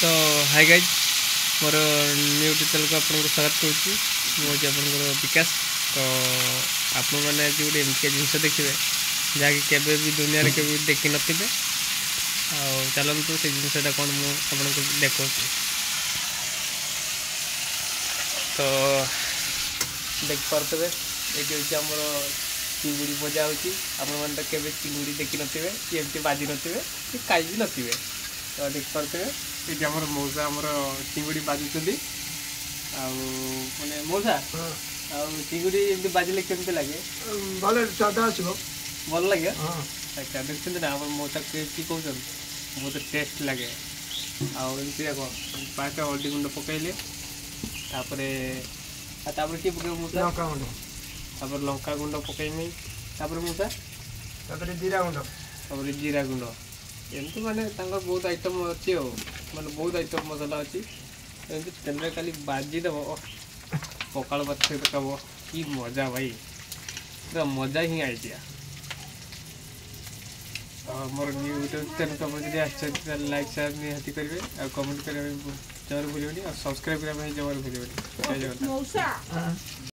तो hi guys more new channel को आपको स्वागत करुँची मुझे आप विकास। तो आप मैंने आज गोटे एमती जिनस देखिए जहाँकि केवे भी दुनिया के देखी नथिबे। चलतु से जिनसा कौन मुझे देखा तो देखिपे ये हूँ आमर चिंगुड़ी मजा होने तो केवे चिंगुड़ी देखी नथिबे कि एमती बाजी नथिबे कि खाई भी नथिबे। तो देखिपे ये आमर मौसा आमर चिंगुड़ी बाजुच्च माने मौसा चिंगुड़ी एमती बाजिले केमती लगे भले स्वाद आसो भल लगे। अच्छा देखते ना आम मौसा कि कहते बहुत टेस्ट लगे आमती देख पाँच हल्दी गुंड पकईले तापर कि पकड़ मौसा लंका गुंड तापर लंका गुंड पकईमी तापर मौसा तापर जीरा गुंड तापर जीरा गुंड एमती माने बहुत आइटम अच्छी माने बहुत आइटम मसला अच्छी एमती तेल खाली बाजीदेव पकाल भात सहित खाव कि मजा भाई पूरा मजा ही आइडिया। मोर न्यू यूट्यूब चैनल तुम जब आस लाइक शेयर निहाती करेंगे और कमेंट करने जमार भूलें और सब्सक्राइब करने जमार भूलें। जय जगन्नाथ।